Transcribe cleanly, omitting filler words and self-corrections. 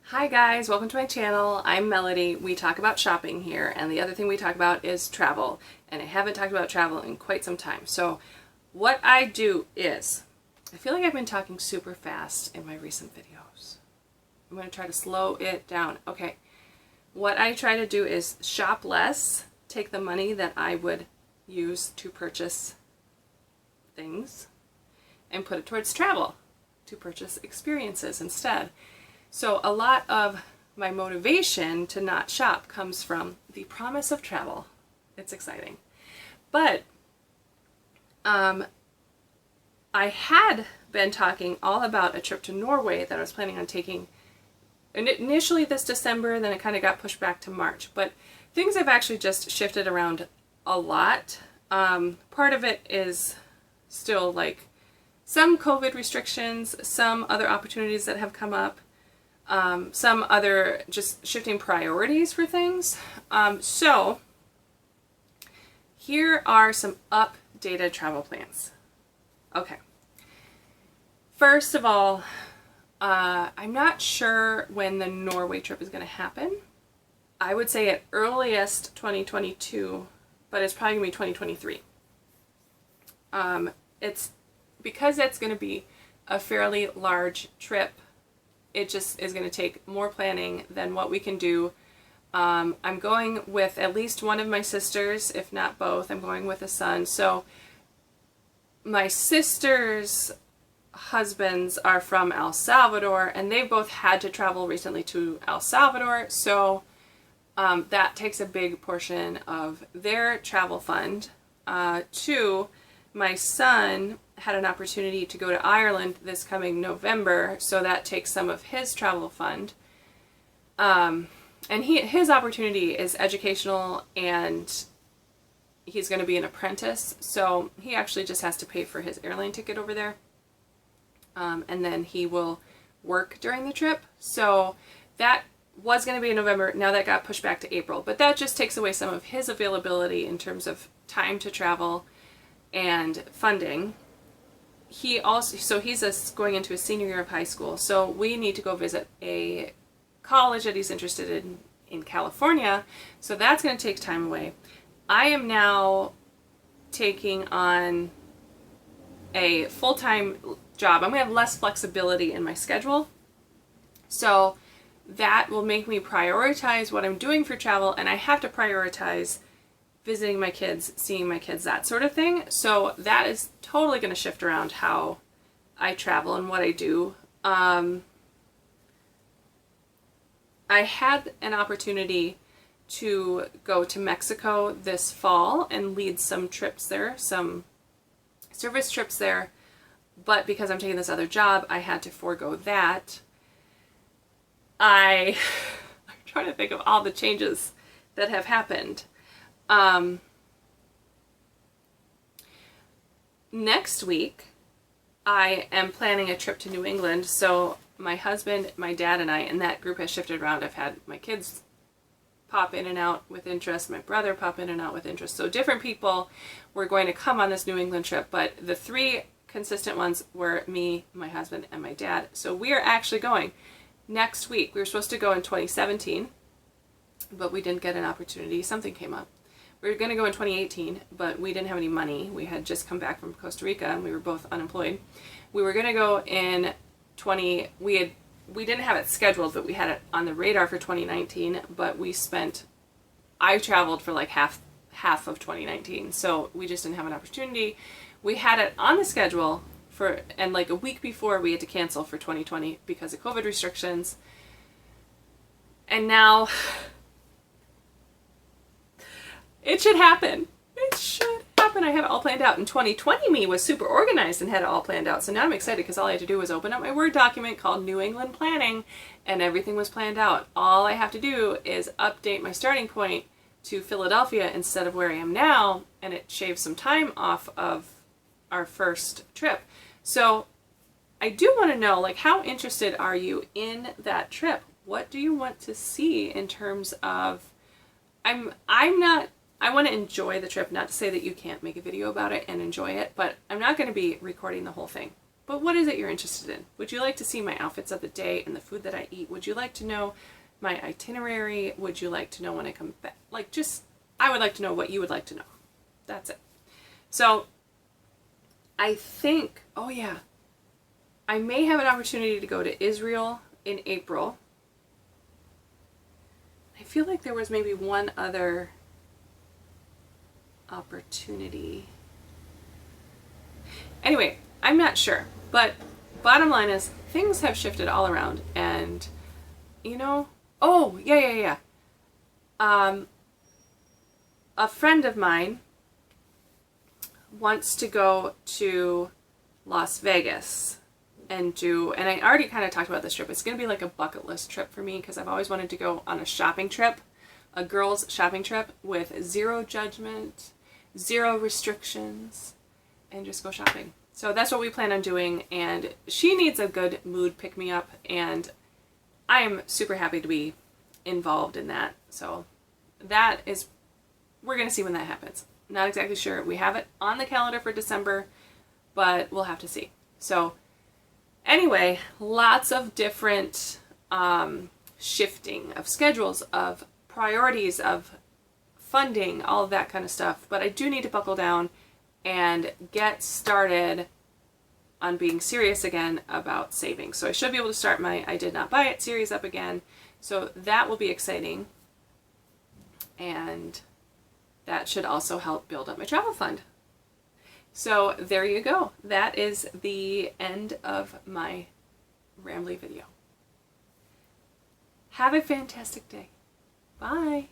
Hi guys, welcome to my channel. I'm Melody. We talk about shopping here, and the other thing we talk about is travel. And I haven't talked about travel in quite some time. So what I do is, I feel like I've been talking super fast in my recent videos. I'm going to try to slow it down. Okay, what I try to do is shop less, take the money that I would use to purchase things, and put it towards travel, to purchase experiences instead. So a lot of my motivation to not shop comes from the promise of travel. It's exciting. But I had been talking all about a trip to Norway that I was planning on taking initially this December, then it kind of got pushed back to March. But things have actually just shifted around a lot. Part of it is still like some COVID restrictions, some other opportunities that have come up. Some other just shifting priorities for things. So here are some updated travel plans. Okay. First of all, I'm not sure when the Norway trip is going to happen. I would say at earliest 2022, but it's probably going to be 2023. It's because it's going to be a fairly large trip. It just is going to take more planning than what we can do. I'm going with at least one of my sisters, if not both. I'm going with a son. So my sister's husbands are from El Salvador, and they've both had to travel recently to El Salvador. So that takes a big portion of their travel fund. Two, my son had an opportunity to go to Ireland this coming November, so that takes some of his travel fund. And his opportunity is educational, and he's going to be an apprentice, so he actually just has to pay for his airline ticket over there. And then he will work during the trip. So that was going to be in November. Now that got pushed back to April, but that just takes away some of his availability in terms of time to travel and funding. He also, so he's going into his senior year of high school, so we need to go visit a college that he's interested in California, so that's going to take time away. I am now taking on a full-time job. I'm going to have less flexibility in my schedule, so that will make me prioritize what I'm doing for travel, and I have to prioritize visiting my kids, seeing my kids, that sort of thing. So that is totally going to shift around how I travel and what I do. I had an opportunity to go to Mexico this fall and lead some trips there, some service trips there, but because I'm taking this other job, I had to forego that. I'm trying to think of all the changes that have happened. Next week, I am planning a trip to New England. So my husband, my dad, and I, and that group has shifted around. I've had my kids pop in and out with interest, my brother pop in and out with interest. So different people were going to come on this New England trip, but the three consistent ones were me, my husband, and my dad. So we are actually going next week. We were supposed to go in 2017, but we didn't get an opportunity. Something came up. We were going to go in 2018, but we didn't have any money. We had just come back from Costa Rica, and we were both unemployed. We were going to go in we didn't have it scheduled, but we had it on the radar for 2019, but I traveled for like half of 2019, so we just didn't have an opportunity. We had it on the schedule and like a week before we had to cancel for 2020 because of COVID restrictions. And now it should happen. It should happen. I have it all planned out. In 2020, me was super organized and had it all planned out. So now I'm excited because all I had to do was open up my Word document called New England Planning, and everything was planned out. All I have to do is update my starting point to Philadelphia instead of where I am now, and it shaves some time off of our first trip. So I do want to know, like, how interested are you in that trip? What do you want to see in terms of, I want to enjoy the trip, not to say that you can't make a video about it and enjoy it, but I'm not going to be recording the whole thing. But what is it you're interested in? Would you like to see my outfits of the day and the food that I eat? Would you like to know my itinerary? Would you like to know when I come back? Like, just, I would like to know what you would like to know. That's it. So I think, oh yeah, I may have an opportunity to go to Israel in April. I feel like there was maybe one other opportunity. Anyway, I'm not sure, but bottom line is things have shifted all around, and you know, oh yeah. A friend of mine wants to go to Las Vegas and I already kind of talked about this trip. It's going to be like a bucket list trip for me because I've always wanted to go on a shopping trip, a girls' shopping trip with zero judgment, zero restrictions, and just go shopping. So that's what we plan on doing, and she needs a good mood pick-me-up, and I am super happy to be involved in that. So that is, we're going to see when that happens. Not exactly sure. We have it on the calendar for December, but we'll have to see. So anyway, lots of different shifting of schedules, of priorities, of funding, all of that kind of stuff. But I do need to buckle down and get started on being serious again about saving. So I should be able to start my I Did Not Buy It series up again. So that will be exciting. And that should also help build up my travel fund. So there you go. That is the end of my rambly video. Have a fantastic day. Bye.